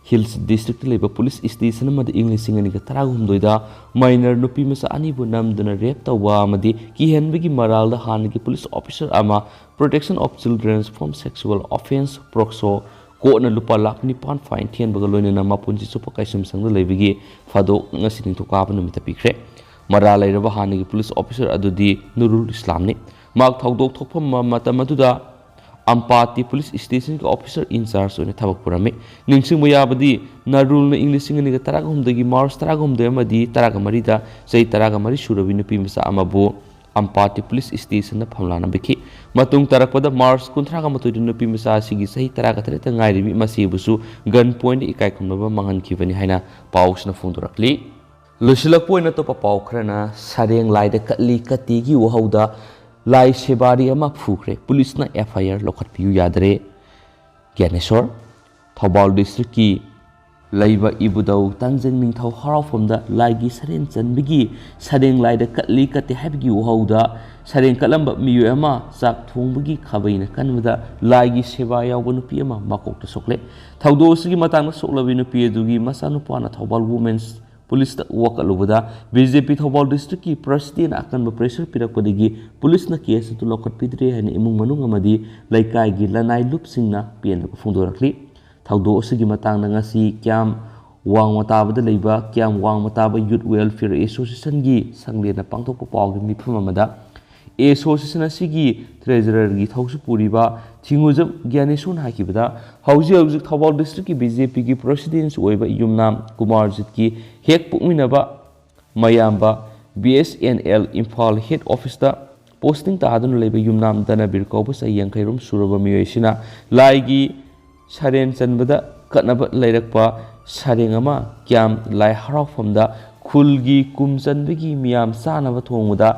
Hills district ꯂꯩꯕ ꯄꯨꯂꯤꯁ ꯁ꯭ꯇꯦꯁꯟ ꯑꯃꯗ ꯏꯪ 2019ꯗ ꯃꯥꯏꯅꯔ ꯅꯨꯄꯤꯃꯆꯥ 2ꯕꯨ ꯅꯝꯗꯨꯅ ꯔꯦꯞ ꯇꯧꯕ ꯑꯃꯗꯤ ꯀꯤꯍꯟꯕꯒꯤ ꯃꯔꯥꯜꯗ ꯍꯥꯟꯅꯒꯤ ꯄꯨꯂꯤꯁ ꯑꯣꯐꯤꯁꯥꯔ ꯑꯃ protection of children from sexual offences POCSO ꯀꯣꯔꯠꯅ ꯂꯨꯄꯥ ꯂꯥꯈ 9 ꯐꯥꯏꯟ ꯊꯤꯍꯟꯕꯒ ꯂꯣꯏꯅꯅ ꯃꯄꯨꯟꯁꯤ ꯆꯨꯞꯄ ꯀꯥꯏꯁꯨꯝꯁꯪꯗ ꯂꯩꯕꯒꯤ ꯐꯥꯗꯣꯛ ꯉꯁꯤ ꯅꯤꯡꯊꯧꯀꯥꯕ ꯅꯨꯃꯤꯠꯇ ꯄꯤꯈ꯭ꯔꯦ꯫ ꯃꯔꯥꯜ ꯂꯩꯔꯕ ꯍꯥꯟꯅꯒꯤ ꯄꯨꯂꯤꯁ ꯑꯣꯐꯤꯁꯥꯔ ꯑꯗꯨꯗꯤ ꯅꯨꯔꯨꯜ ꯏꯁꯂꯥꯝꯅꯤ꯫ ꯃꯍꯥꯛ ꯊꯧꯗꯣꯛ ꯊꯣꯛꯐꯝ ꯃꯇꯝ ꯑꯗꯨꯗ ꯑꯝꯄꯥꯇꯤ ꯄꯨꯂꯤꯁ ꯁ꯭ꯇꯦꯁꯟꯒꯤ ꯑꯣꯐꯤꯁꯥꯔ ꯏꯟꯆꯥꯔꯖ ꯑꯣꯏꯅ ꯊꯕꯛ ꯄꯨꯔꯝꯃꯤ꯫ ꯅꯤꯡꯁꯤꯡꯕ ꯌꯥꯕꯗꯤ ꯅꯔꯨꯜꯅ ꯏꯪ 2013ꯒꯤ ꯃꯥꯔꯆ 13 ꯑꯃꯗꯤ 13ꯗ ꯆꯍꯤ 14 ꯁꯨꯔꯕꯤ ꯅꯨꯄꯤꯃꯆꯥ ꯑꯃꯕꯨ ꯑꯝꯄꯥꯇꯤ ꯄꯨꯂꯤꯁ ꯁ꯭ꯇꯦꯁꯟꯗ ꯐꯝꯂꯥꯅꯕꯤꯈꯤ꯫ ꯃꯇꯨꯡ ꯇꯥꯔꯛꯄꯗ ꯃꯥꯔꯆ 21ꯗ ꯅꯨꯄꯤꯃꯆꯥ ꯑꯁꯤꯒꯤ ꯆꯍꯤ 13 ꯉꯥꯏꯔꯤꯕꯤ ꯃꯆꯦꯕꯨꯁꯨ ꯒꯟ ꯄꯣꯏꯟꯠꯇ ꯏꯀꯥꯏ ꯈꯨꯝꯅꯕ ꯃꯥꯡꯍꯟꯈꯤꯕꯅꯤ ꯍꯥꯏꯅ ꯄꯥꯎꯁꯤꯅ ꯐꯣꯡꯗꯣꯔꯛꯂꯤ꯫ ꯂꯣꯏꯁꯤꯜꯂꯛꯄ ꯑꯣꯏꯅ ꯑꯇꯣꯞꯄ ꯄꯥꯎ ꯈꯔꯅ ꯁꯔꯦꯡ ꯂꯥꯏꯗ ꯀꯠꯂꯤ ꯀꯠꯇꯦꯒꯤ ꯋꯥꯍꯧꯗ ꯂꯥꯏ ꯁꯦꯕꯥꯔꯤ ꯑꯃ ꯐꯨꯈ꯭ꯔꯦ꯫ ꯄꯨꯂꯤꯁꯅ FIR ꯂꯧꯈꯠꯄꯤꯌꯨ ꯌꯥꯗ꯭ꯔꯦ꯫ ꯒ꯭ꯌꯥꯅꯦꯁꯣꯔ ꯊꯧꯕꯥꯜ ꯗꯤꯁꯇ꯭ꯔꯤꯛꯀꯤ ꯂꯩꯕ ꯏꯕꯨꯙꯧ ꯇꯥꯡꯖꯪ ꯅꯤꯡꯊꯧ ꯍꯔꯥꯎꯐꯝꯗ ꯂꯥꯏꯒꯤ ꯁꯔꯦꯟ ꯆꯟꯕꯒꯤ ꯁꯔꯦꯡ ꯂꯥꯏꯗ ꯀꯠꯂꯤ ꯀꯠꯇꯦ ꯍꯥꯏꯕꯒꯤ ꯋꯥꯍꯧꯗ ꯁꯔꯦꯡ ꯀꯠꯂꯝꯕ ꯃꯤꯑꯣꯏ ꯑꯃ ꯆꯥꯛ ꯊꯣꯡꯕꯒꯤ ꯈꯥꯕꯩꯅ ꯀꯟꯕꯗ ꯂꯥꯏꯒꯤ ꯁꯦꯕꯥ ꯌꯥꯎꯕ ꯅꯨꯄꯤ ꯑꯃ ꯃꯀꯣꯛꯇ ꯁꯣꯛꯂꯦ꯫ ꯊꯧꯗꯣꯛ ꯑꯁꯤꯒꯤ ꯃꯇꯥꯡꯗ ꯁꯣꯛꯂꯕꯤ ꯅꯨꯄꯤ ꯑꯗꯨꯒꯤ ꯃꯆꯥꯅꯨꯄꯥꯅ ꯊꯧꯕꯥꯜ ꯋꯨꯃꯦꯟꯁ ꯄꯨꯂꯤꯁꯇ ꯋꯥꯀꯠꯂꯨꯕꯗ BJP ꯊꯧꯕꯥꯜ ꯗꯤꯁꯇ꯭ꯔꯤꯛꯀꯤ ꯄ꯭ꯔꯁꯤꯗꯦꯟꯠꯅ ꯑꯀꯟꯕ ꯄ꯭ꯔꯦꯁꯔ ꯄꯤꯔꯛꯄꯗꯒꯤ ꯄꯨꯂꯤꯁꯅ ꯀꯦꯁ ꯑꯗꯨ ꯂꯧꯈꯠꯄꯤꯗ꯭ꯔꯦ ꯍꯥꯏꯅ ꯏꯃꯨꯡ ꯃꯅꯨꯡ ꯑꯃꯗꯤ ꯂꯩꯀꯥꯏꯒꯤ ꯂꯅꯥꯏ ꯂꯨꯞꯁꯤꯡꯅ ꯄꯦꯟꯗꯕ ꯐꯣꯡꯗꯣꯔꯛꯂꯤ꯫ ꯊꯧꯗꯣꯛ ꯑꯁꯤꯒꯤ ꯃꯇꯥꯡꯗ ꯉꯁꯤ ꯀ꯭ꯌꯥꯝ ꯋꯥꯡꯃꯇꯥꯕꯗ ꯂꯩꯕ ꯀ꯭ꯌꯥꯝ ꯋꯥꯡꯃꯇꯥꯕ ꯌꯨꯠ ꯋꯦꯜꯐꯤꯌꯔ ꯑꯦꯁꯣꯁꯤꯌꯦꯁꯟꯒꯤ ꯁꯪꯂꯦꯟꯅ ꯄꯥꯡꯊꯣꯛꯄ ꯄꯥꯎꯒꯤ ꯃꯤꯐꯝ ꯑꯃꯗ ꯑꯦꯁꯣꯁꯤꯌꯦꯁꯟ ꯑꯁꯤꯒꯤ ꯇ꯭ꯔꯦꯖꯔꯔꯒꯤ ꯊꯧꯁꯤ ꯄꯨꯔꯤꯕ ꯊꯤꯡꯉꯨꯖꯝ ꯒ꯭ꯌꯥꯅꯦꯁꯣꯔꯅ ꯍꯥꯏꯈꯤꯕꯗ ꯍꯧꯖꯤꯛ ꯊꯧꯕꯥꯜ ꯗꯤꯁꯇ꯭ꯔꯤꯛꯀꯤ BJPꯒꯤ ꯄ꯭ꯔꯁꯤꯗꯦꯟꯠꯁꯨ ꯑꯣꯏꯕ ꯌꯨꯝꯅꯥꯝ ꯀꯨꯃꯥꯔꯖꯤꯠꯀꯤ ꯍꯦꯛ ꯄꯣꯛꯃꯤꯟꯅꯕ ꯃꯌꯥꯝꯕ BSNL ꯏꯝꯐꯥꯜ ꯍꯦꯗ ꯑꯣꯐꯤꯁꯇ ꯄꯣꯁꯇꯤꯡ ꯇꯥꯗꯨꯅ ꯂꯩꯕ ꯌꯨꯝꯅꯥꯝ ꯗꯅꯕꯤꯔ ꯀꯧꯕ ꯆꯍꯤ 50 ꯁꯨꯔꯕ ꯃꯤꯑꯣꯏꯁꯤꯅ ꯂꯥꯏꯒꯤ ꯁꯔꯦꯟ ꯆꯟꯕꯗ ꯀꯠꯅꯕ ꯂꯩꯔꯛꯄ ꯁꯔꯦꯡ ꯑꯃ ꯀ꯭ꯌꯥꯝ ꯂꯥꯏ ꯍꯔꯥꯎꯐꯝꯗ ꯈꯨꯜꯒꯤ ꯀꯨꯝ ꯆꯟꯕꯒꯤ ꯃꯤꯌꯥꯝ ꯆꯥꯅꯕ ꯊꯣꯡꯕꯗ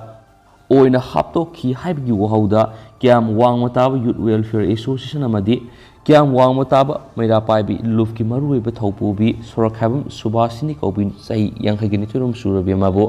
ꯑꯣꯏꯅ ꯍꯥꯞꯇꯣꯛꯈꯤ ꯍꯥꯏꯕꯒꯤ ꯋꯥꯍꯧꯗ ꯀ꯭ꯌꯥꯝ ꯋꯥꯡꯃꯇꯥꯕ ꯌꯨꯠ ꯋꯦꯜꯐꯤꯌꯔ ꯑꯦꯁꯣꯁꯤꯌꯦꯁꯟ ꯑꯃꯗꯤ ꯀ꯭ꯌꯥꯝ ꯋꯥꯡꯃꯇꯥꯕ ꯃꯩꯔꯥꯄꯥꯏꯕꯤ ꯂꯨꯞꯀꯤ ꯃꯔꯨꯑꯣꯏꯕ ꯊꯧꯄꯨꯕꯤ ꯁꯣꯔꯣꯛꯈꯥꯏꯕꯝ ꯁꯨꯕꯥꯁꯤꯅꯤ ꯀꯧꯕꯤ ꯆꯍꯤ 52 ꯁꯨꯔꯕꯤ ꯑꯃꯕꯨ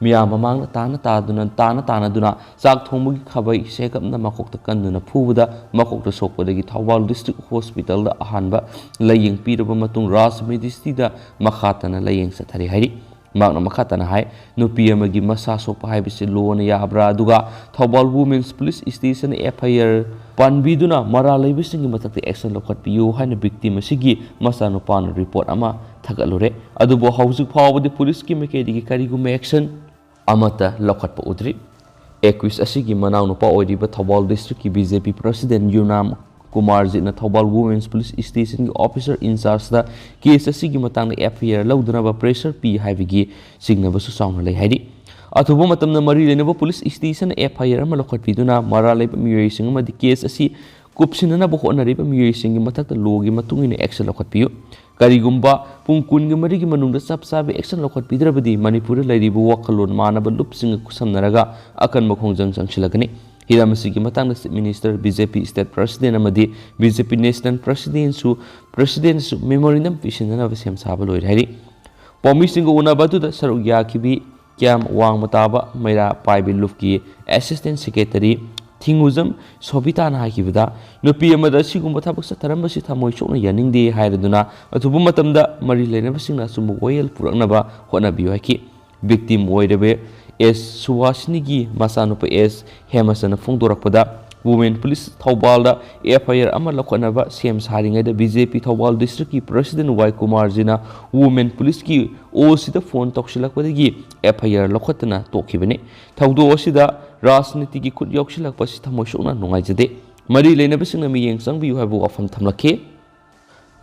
ꯃꯤꯌꯥꯝ ꯃꯃꯥꯡꯗ ꯇꯥꯅꯗꯨꯅ ꯆꯥꯛ ꯊꯣꯡꯕꯒꯤ ꯈꯥꯕꯩ ꯆꯦꯒꯞꯅ ꯃꯀꯣꯛꯇ ꯀꯟꯗꯨꯅ ꯐꯨꯕꯗ ꯃꯀꯣꯛꯇ ꯁꯣꯛꯄꯗꯒꯤ ꯊꯧꯕꯥꯜ ꯗꯤꯁꯇ꯭ꯔꯤꯛ ꯍꯣꯁꯄꯤꯇꯥꯜꯗ ꯑꯍꯥꯟꯕ ꯂꯥꯌꯦꯡ ꯄꯤꯔꯕ ꯃꯇꯨꯡ ꯔꯥꯖ ꯃꯦꯗꯤꯁꯤꯇꯤꯗ ꯃꯈꯥ ꯇꯥꯅ ꯂꯥꯌꯦꯡ ꯆꯠꯊꯔꯤ ꯍꯥꯏꯔꯤ꯫ ꯃꯥꯛꯅ ꯃꯈꯥ ꯇꯥꯅ ꯍꯥꯏ ꯅꯨꯄꯤ ꯑꯃꯒꯤ ꯃꯁꯥ ꯁꯣꯛꯄ ꯍꯥꯏꯕꯁꯤ ꯂꯣꯅ ꯌꯥꯕ꯭ꯔꯥ ꯑꯗꯨꯒ Thoubal women's police station FIR ꯄꯥꯟꯕꯤꯗꯨꯅ ꯃꯔꯥꯜ ꯂꯩꯕꯁꯤꯡꯒꯤ ꯃꯊꯛꯇ ꯑꯦꯛꯁꯟ ꯂꯧꯈꯠꯄꯤꯌꯨ ꯍꯥꯏꯅ ꯚꯤꯛꯇꯤꯝ ꯑꯁꯤꯒꯤ ꯃꯆꯥꯅꯨꯄꯥꯅ ꯔꯤꯄꯣꯔꯠ ꯑꯃ ꯊꯥꯒꯠꯂꯨꯔꯦ ꯑꯗꯨꯕꯨ ꯍꯧꯖꯤꯛ ꯐꯥꯎꯕꯗꯤ ꯄꯨꯂꯤꯁꯀꯤ ꯃꯥꯏꯀꯩꯗꯒꯤ ꯀꯔꯤꯒꯨꯝꯕ ꯑꯦꯛꯁꯟ ꯑꯃꯠꯇ ꯂꯧꯈꯠꯄ ꯎꯗ꯭ꯔꯤ ꯑꯦꯀ꯭ꯌꯨꯁ ꯑꯁꯤꯒꯤ ꯃꯅꯥꯎꯅꯨꯄꯥ ꯑꯣꯏꯔꯤꯕ ꯊꯧꯕꯥꯜ ꯗꯤꯁꯇ꯭ꯔꯤꯛꯀꯤ BJP ꯄ꯭ꯔꯁꯤꯗꯦꯟ ꯌꯨꯅꯥꯝ ꯀꯨꯃꯥꯔꯖꯤꯠꯅ ꯊꯧꯕꯥꯜ ꯋꯨꯃꯦꯟꯁ ꯄꯨꯂꯤꯁ ꯁ꯭ꯇꯦꯁꯟꯒꯤ ꯑꯣꯐꯤꯁꯔ ꯏꯟꯆꯥꯔꯖꯗ ꯀꯦꯁ ꯑꯁꯤꯒꯤ ꯃꯇꯥꯡꯗ FIR ꯂꯧꯗꯅꯕ ꯄ꯭ꯔꯦꯁꯔ ꯄꯤ ꯍꯥꯏꯕꯒꯤ ꯆꯤꯡꯅꯕꯁꯨ ꯆꯥꯎꯅ ꯂꯩ ꯍꯥꯏꯔꯤ ꯑꯊꯨꯕ ꯃꯇꯝꯗ ꯃꯔꯤ ꯂꯩꯅꯕ ꯄꯨꯂꯤꯁ ꯁ꯭ꯇꯦꯁꯟ FIR ꯑꯃ ꯂꯧꯈꯠꯄꯤꯗꯨꯅ ꯃꯔꯥꯜ ꯂꯩꯕ ꯃꯤꯑꯣꯏꯁꯤꯡ ꯑꯃꯗꯤ ꯀꯦꯁ ꯑꯁꯤ ꯀꯨꯞꯁꯤꯟꯅꯅꯕ ꯍꯣꯠꯅꯔꯤꯕ ꯃꯤꯑꯣꯏꯁꯤꯡꯒꯤ ꯃꯊꯛꯇ ꯂꯣꯒꯤ ꯃꯇꯨꯡ ꯏꯟꯅ ꯑꯦꯛꯁꯟ ꯂꯧꯈꯠꯄꯤꯌꯨ ꯀꯔꯤꯒꯨꯝꯕ ꯄꯨꯡ 24ꯒꯤ ꯃꯅꯨꯡꯗ ꯆꯞ ꯆꯥꯕ ꯑꯦꯛꯁꯟ ꯂꯧꯈꯠꯄꯤꯗ꯭ꯔꯕꯗꯤ ꯃꯅꯤꯄꯨꯔꯗ ꯂꯩꯔꯤꯕ ꯋꯥꯈꯜꯂꯣꯟ ꯃꯥꯟꯅꯕ ꯂꯨꯞꯁꯤꯡꯒ ꯈꯨꯠꯁꯝꯅꯔꯒ ꯑꯀꯟꯕ ꯈꯣꯡꯖꯪ ꯆꯪꯁꯤꯜꯂꯛꯀꯅꯤ ꯍꯤꯔꯝ ꯑꯁꯤꯒꯤ ꯃꯇꯥꯡꯗ chief minister BJP state president ꯑꯃꯗꯤ BJP ꯅꯦꯁꯅꯦꯜ ꯄ꯭ꯔꯁꯤꯗꯦꯟꯁꯨ ꯃꯦꯃꯣꯔꯦꯟꯗꯝ ꯄꯤꯁꯤꯟꯅꯅꯕ ꯁꯦꯝ ꯁꯥꯕ ꯂꯣꯏꯔꯦ ꯍꯥꯏꯔꯤ ꯄꯥꯎꯃꯤꯁꯤꯡꯒ ꯎꯅꯕ ꯑꯗꯨꯗ ꯁꯔꯨꯛ ꯌꯥꯈꯤꯕꯤ ꯀ꯭ꯌꯥꯝ ꯋꯥꯡꯃ ꯇꯥꯕ ꯃꯩꯔꯥ ꯄꯥꯏꯕꯤ ꯂꯨꯞꯀꯤ ꯑꯦꯁꯤꯁꯇꯦꯟ ꯁꯦꯀ꯭ꯔꯦꯇꯔꯤ ꯊꯤꯡꯉꯨꯖꯝ ꯁꯣꯕꯤꯇꯥꯅ ꯍꯥꯏꯈꯤꯕꯗ ꯅꯨꯄꯤ ꯑꯃꯗ ꯑꯁꯤꯒꯨꯝꯕ ꯊꯕꯛ ꯆꯠꯊꯔꯝꯕꯁꯤ ꯊꯃꯣꯏ ꯁꯣꯛꯅ ꯌꯥꯅꯤꯡꯗꯦ ꯍꯥꯏꯔꯗꯨꯅ ꯑꯊꯨꯕ ꯃꯇꯝꯗ ꯃꯔꯤ ꯂꯩꯅꯕꯁꯤꯡꯅ ꯑꯆꯨꯝꯕ ꯋꯥꯌꯦꯜ ꯄꯨꯔꯛꯅꯕ ꯍꯣꯠꯅꯕꯤꯌꯨ ꯍꯥꯏꯈꯤ ꯚꯤꯛꯇꯤꯝ ꯑꯣꯏꯔꯤꯕ ꯁꯨꯍꯥꯁꯤꯅꯤꯒꯤ ꯃꯆꯥꯅꯨꯄꯥ ꯍꯦꯃꯆꯟꯗꯅ ꯐꯣꯡꯗꯣꯔꯛꯄꯗ ꯋꯨꯃꯦꯟ ꯄꯨꯂꯤꯁ ꯊꯧꯕꯥꯜꯗ FIR ꯑꯃ ꯂꯧꯈꯠꯅꯕ ꯁꯦꯝ ꯁꯥꯔꯤꯉꯩꯗ BJP ꯊꯧꯕꯥꯜ ꯗꯤꯁꯇ꯭ꯔꯤꯛꯀꯤ ꯄ꯭ꯔꯁꯤꯗꯦꯟ Y ꯀꯨꯃꯥꯔꯖꯤꯅ ꯋꯨꯃꯦꯟ ꯄꯨꯂꯤꯁꯀꯤ OCꯗ ꯐꯣꯟ ꯇꯧꯁꯤꯜꯂꯛꯄꯗꯒꯤ FIR ꯂꯧꯈꯠꯇꯅ ꯇꯣꯛꯈꯤꯕꯅꯤ ꯊꯧꯗꯣꯛ ꯑꯁꯤꯗ ꯔꯥꯖꯅꯤꯇꯤꯒꯤ ꯈꯨꯠ ꯌꯥꯎꯁꯤꯜꯂꯛꯄ ꯑꯁꯤ ꯊꯃꯣꯏ ꯁꯣꯛꯅ ꯅꯨꯡꯉꯥꯏꯖꯗꯦ ꯃꯔꯤ ꯂꯩꯅꯕꯁꯤꯡꯅ ꯃꯤꯠꯌꯦꯡ ꯆꯪꯕꯤꯌꯨ ꯍꯥꯏꯕ ꯋꯥꯐꯝ ꯊꯝꯂꯛꯈꯤ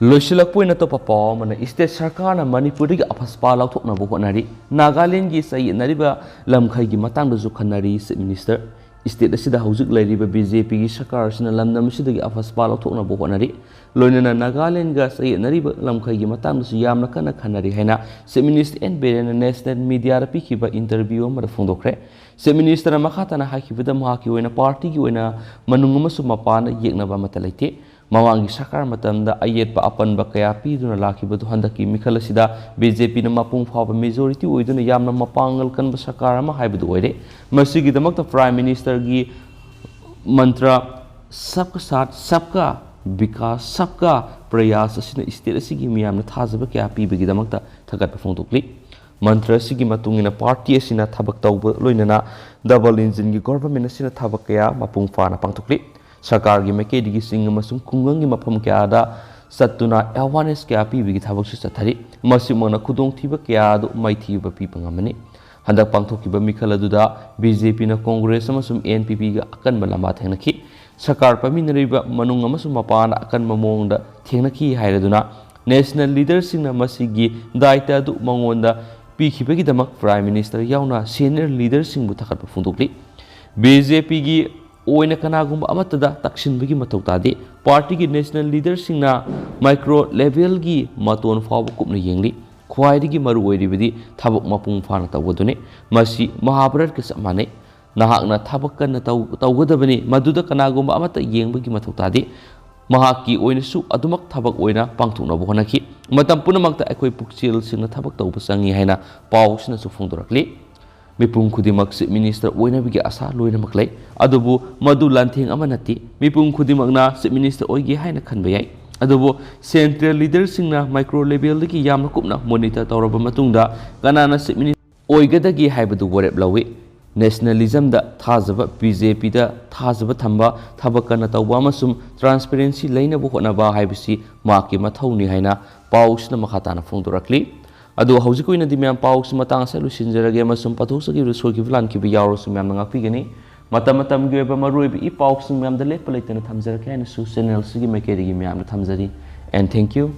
ꯂꯣꯏꯁꯤꯜꯂꯛꯄ ꯑꯣꯏꯅ ꯑꯇꯣꯞꯄ ꯄꯥꯎ ꯑꯃꯅ ꯁ꯭ꯇꯦꯠ ꯁꯔꯀꯥꯔꯅ ꯃꯅꯤꯄꯨꯔꯗꯒꯤ ꯑꯐꯁꯄꯥ ꯂꯧꯊꯣꯛꯅꯕ ꯍꯣꯠꯅꯔꯤ ꯅꯥꯒꯥꯂꯦꯟꯒꯤ ꯆꯌꯦꯠꯅꯔꯤꯕ ꯂꯝꯈꯩꯒꯤ ꯃꯇꯥꯡꯗꯁꯨ ꯈꯟꯅꯔꯤ ꯆꯤꯞ ꯃꯤꯅꯤꯁꯇꯔ ꯁ꯭ꯇꯦꯠ ꯑꯁꯤꯗ ꯍꯧꯖꯤꯛ ꯂꯩꯔꯤꯕ BJPꯒꯤ ꯁꯔꯀꯥꯔ ꯑꯁꯤꯅ ꯂꯝꯗꯝ ꯑꯁꯤꯗꯒꯤ ꯑꯐꯁꯄꯥ ꯂꯧꯊꯣꯛꯅꯕ ꯍꯣꯠꯅꯔꯤ ꯂꯣꯏꯅꯅ ꯅꯥꯒꯥꯂꯦꯟꯒ ꯆꯌꯦꯠꯅꯔꯤꯕ ꯂꯝꯈꯩꯒꯤ ꯃꯇꯥꯡꯗꯁꯨ ꯌꯥꯝꯅ ꯀꯟꯅ ꯈꯟꯅꯔꯤ ꯍꯥꯏꯅ ꯆꯤꯞ ꯃꯤꯅꯤꯁꯇꯔ N Birenꯅ ꯅꯦꯁꯅꯦꯜ ꯃꯤꯗꯤꯌꯥꯗ ꯄꯤꯈꯤꯕ ꯏꯟꯇꯔꯚ꯭ꯌꯨ ꯑꯃꯗ ꯐꯣꯡꯗꯣꯛꯈ꯭ꯔꯦ ꯆꯤꯞ ꯃꯤꯅꯤꯁꯇꯔꯅ ꯃꯈꯥ ꯇꯥꯅ ꯍꯥꯏꯈꯤꯕꯗ ꯃꯍꯥꯛꯀꯤ ꯑꯣꯏꯅ ꯄꯥꯔꯇꯤꯒꯤ ꯑꯣꯏꯅ ꯃꯅꯨꯡ ꯑꯃꯁꯨꯡ ꯃꯄꯥꯟꯗ ꯌꯦꯛꯅꯕ ꯑꯃꯠꯇ ꯂꯩꯇꯦ ꯃꯃꯥꯡꯒꯤ ꯁꯔꯀꯥꯔ ꯃꯇꯝꯗ ꯑꯌꯦꯠꯄ ꯑꯄꯟꯕ ꯀꯌꯥ ꯄꯤꯗꯨꯅ ꯂꯥꯛꯈꯤꯕꯗꯨ ꯍꯟꯗꯛꯀꯤ ꯃꯤꯈꯜ ꯑꯁꯤꯗ BJPꯅ ꯃꯄꯨꯡ ꯐꯥꯕ ꯃꯦꯖꯣꯔꯤꯇꯤ ꯑꯣꯏꯗꯨꯅ ꯌꯥꯝꯅ ꯃꯄꯥꯡꯒꯜ ꯀꯟꯕ ꯁꯔꯀꯥꯔ ꯑꯃ ꯍꯥꯏꯕꯗꯨ ꯑꯣꯏꯔꯦ ꯃꯁꯤꯒꯤꯗꯃꯛꯇ ꯄ꯭ꯔꯥꯏꯝ ꯃꯤꯅꯤꯁꯇꯔꯒꯤ ꯃꯟꯇ꯭ꯔ ꯁꯕꯀꯥ ꯁꯥꯊ ꯁꯕꯀꯥ ꯕꯤꯀꯥꯁ ꯁꯕꯀꯥ ꯄ꯭ꯔꯌꯥꯁ ꯑꯁꯤꯅ ꯁ꯭ꯇꯦꯠ ꯑꯁꯤꯒꯤ ꯃꯤꯌꯥꯝꯅ ꯊꯥꯖꯕ ꯀꯌꯥ ꯄꯤꯕꯒꯤꯗꯃꯛꯇ ꯊꯥꯒꯠꯄ ꯐꯣꯡꯗꯣꯛꯂꯤ ꯃꯟꯇ꯭ꯔ ꯑꯁꯤꯒꯤ ꯃꯇꯨꯡ ꯏꯟꯅ ꯄꯥꯔꯇꯤ ꯑꯁꯤꯅ ꯊꯕꯛ ꯇꯧꯕ ꯂꯣꯏꯅꯅ ꯗꯕꯜ ꯏꯟꯖꯤꯟꯒꯤ ꯒꯣꯚꯔꯟꯃꯦꯟꯠ ꯑꯁꯤꯅ ꯊꯕꯛ ꯀꯌꯥ ꯃꯄꯨꯡ ꯐꯥꯅ ꯄꯥꯡꯊꯣꯛꯂꯤ ꯁꯔꯀꯥꯔꯒꯤ ꯃꯥꯏꯀꯩꯗꯒꯤ ꯆꯤꯡ ꯑꯃꯁꯨꯡ ꯈꯨꯡꯒꯪꯒꯤ ꯃꯐꯝ ꯀꯌꯥꯗ ꯆꯠꯇꯨꯅ ꯑꯦꯋꯥꯔꯅꯦꯁ ꯀꯌꯥ ꯄꯤꯕꯒꯤ ꯊꯕꯛꯁꯨ ꯆꯠꯊꯔꯤ ꯃꯁꯤꯃꯛꯅ ꯈꯨꯗꯣꯡꯊꯤꯕ ꯀꯌꯥ ꯑꯗꯨ ꯃꯥꯏꯊꯤꯕ ꯄꯤꯕ ꯉꯝꯃꯅꯤ ꯍꯟꯗꯛ ꯄꯥꯡꯊꯣꯛꯈꯤꯕ ꯃꯤꯈꯜ ꯑꯗꯨꯗ BJPꯅ ꯀꯣꯡꯒ꯭ꯔꯦꯁ ꯑꯃꯁꯨꯡ NPPꯒ ꯑꯀꯟꯕ ꯂꯝꯕꯥ ꯊꯦꯡꯅꯈꯤ ꯁꯔꯀꯥꯔ ꯄꯥꯏꯃꯤꯟꯅꯔꯤꯕ ꯃꯅꯨꯡ ꯑꯃꯁꯨꯡ ꯃꯄꯥꯟꯗ ꯑꯀꯟꯕ ꯃꯑꯣꯡꯗ ꯊꯦꯡꯅꯈꯤ ꯍꯥꯏꯔꯗꯨꯅ ꯅꯦꯁꯅꯦꯜ ꯂꯤꯗꯔꯁꯤꯡꯅ ꯃꯁꯤꯒꯤ ꯗꯥꯏꯇ ꯑꯗꯨ ꯃꯉꯣꯟꯗ ꯄꯤꯈꯤꯕꯒꯤꯗꯃꯛ ꯄ꯭ꯔꯥꯏꯝ ꯃꯤꯅꯤꯁꯇꯔ ꯌꯥꯎꯅ ꯁꯦꯅꯤꯌꯔ ꯂꯤꯗꯔꯁꯤꯡꯕꯨ ꯊꯥꯒꯠꯄ ꯐꯣꯡꯗꯣꯛꯂꯤ BJPꯒꯤ ꯑꯣꯏꯅ ꯀꯅꯥꯒꯨꯝꯕ ꯑꯃꯠꯇꯗ ꯇꯛꯁꯤꯟꯕꯒꯤ ꯃꯊꯧ ꯇꯥꯗꯦ ꯄꯥꯔꯇꯤꯒꯤ ꯅꯦꯁꯅꯦꯜ ꯂꯤꯗꯔꯁꯤꯡꯅ ꯃꯥꯏꯀ꯭ꯔꯣ ꯂꯦꯚꯦꯜꯒꯤ ꯃꯇꯣꯟ ꯐꯥꯎꯕ ꯀꯨꯞꯅ ꯌꯦꯡꯂꯤ ꯈ꯭ꯋꯥꯏꯗꯒꯤ ꯃꯔꯨꯑꯣꯏꯔꯤꯕꯗꯤ ꯊꯕꯛ ꯃꯄꯨꯡ ꯐꯥꯅ ꯇꯧꯕꯗꯨꯅꯤ ꯃꯁꯤ ꯃꯍꯥꯚꯥꯔꯠꯀ ꯆꯞ ꯃꯥꯟꯅꯩ ꯅꯍꯥꯛꯅ ꯊꯕꯛ ꯀꯟꯅ ꯇꯧꯒꯗꯕꯅꯤ ꯃꯗꯨꯗ ꯀꯅꯥꯒꯨꯝꯕ ꯑꯃꯠꯇ ꯌꯦꯡꯕꯒꯤ ꯃꯊꯧ ꯇꯥꯗꯦ ꯃꯍꯥꯛꯀꯤ ꯑꯣꯏꯅꯁꯨ ꯑꯗꯨꯃꯛ ꯊꯕꯛ ꯑꯣꯏꯅ ꯄꯥꯡꯊꯣꯛꯅꯕ ꯍꯣꯠꯅꯈꯤ ꯃꯇꯝ ꯄꯨꯝꯅꯃꯛꯇ ꯑꯩꯈꯣꯏ ꯄꯨꯛꯆꯦꯜ ꯁꯦꯡꯅ ꯊꯕꯛ ꯇꯧꯕ ꯆꯪꯏ ꯍꯥꯏꯅ ꯄꯥꯎꯁꯤꯅꯁꯨ ꯐꯣꯡꯗꯣꯔꯛꯂꯤ ꯃꯤꯄꯨꯝ ꯈꯨꯗꯤꯡꯃꯛ ꯆꯤꯞ ꯃꯤꯅꯤꯁꯇꯔ ꯑꯣꯏꯅꯕꯒꯤ ꯑꯁꯥ ꯂꯣꯏꯅꯃꯛ ꯂꯩ ꯑꯗꯨꯕꯨ ꯃꯗꯨ ꯂꯥꯟꯊꯦꯡ ꯑꯃ ꯅꯠꯇꯦ ꯃꯤꯄꯨꯝ ꯈꯨꯗꯤꯡꯃꯛꯅ ꯆꯤꯞ ꯃꯤꯅꯤꯁꯇꯔ ꯑꯣꯏꯒꯦ ꯍꯥꯏꯅ ꯈꯟꯕ ꯌꯥꯏ ꯑꯗꯨꯕꯨ ꯁꯦꯟꯇ꯭ꯔꯦꯜ ꯂꯤꯗꯔꯁꯤꯡꯅ ꯃꯥꯏꯀ꯭ꯔꯣ ꯂꯦꯚꯦꯜꯗꯒꯤ ꯌꯥꯝꯅ ꯀꯨꯞꯅ ꯃꯣꯅꯤꯇꯔ ꯇꯧꯔꯕ ꯃꯇꯨꯡꯗ ꯀꯅꯥꯅ ꯆꯤꯞ ꯃꯤꯅꯤꯁꯇꯔ ꯑꯣꯏꯒꯗꯒꯦ ꯍꯥꯏꯕꯗꯨ ꯋꯥꯔꯦꯞ ꯂꯧꯏ ꯅꯦꯁꯅꯦꯂꯤꯖꯝꯗ ꯊꯥꯖꯕ BJPꯗ ꯊꯥꯖꯕ ꯊꯝꯕ ꯊꯕꯛ ꯀꯟꯅ ꯇꯧꯕ ꯑꯃꯁꯨꯡ ꯇ꯭ꯔꯥꯟꯁꯄꯦꯔꯦꯟꯁꯤ ꯂꯩꯅꯕ ꯍꯣꯠꯅꯕ ꯍꯥꯏꯕꯁꯤ ꯃꯍꯥꯛꯀꯤ ꯃꯊꯧꯅꯤ ꯍꯥꯏꯅ ꯄꯥꯎꯁꯤꯅ ꯃꯈꯥ ꯇꯥꯅ ꯐꯣꯡꯗꯣꯔꯛꯂꯤ ꯑꯗꯨ ꯍꯧꯖꯤꯛ ꯑꯣꯏꯅꯗꯤ ꯃꯌꯥꯝ ꯄꯥꯎꯁꯤ ꯃꯇꯥꯡ ꯑꯁꯤ ꯂꯣꯏꯁꯤꯟꯖꯔꯒꯦ ꯑꯃꯁꯨꯡ ꯄꯥꯊꯣꯛꯆꯈꯤꯕ ꯁꯣꯏꯈꯤꯕ ꯂꯥꯟꯈꯤꯕ ꯌꯥꯎꯔꯁꯨ ꯃꯌꯥꯝꯅ ꯉꯥꯛꯄꯤꯒꯅꯤ ꯃꯇꯝ ꯃꯇꯝꯒꯤ ꯑꯣꯏꯕ ꯃꯔꯨꯑꯣꯏꯕ ꯄꯥꯎꯁꯤꯡ ꯃꯌꯥꯝꯗ ꯂꯦꯞꯄ ꯂꯩꯇꯅ ꯊꯝꯖꯔꯛꯀꯦ ꯍꯥꯏꯅꯁꯨ ꯆꯦꯅꯦꯜꯁꯤꯒꯤ ꯃꯥꯏꯀꯩꯗꯒꯤ ꯃꯌꯥꯝꯅ ꯊꯝꯖꯔꯤ and thank you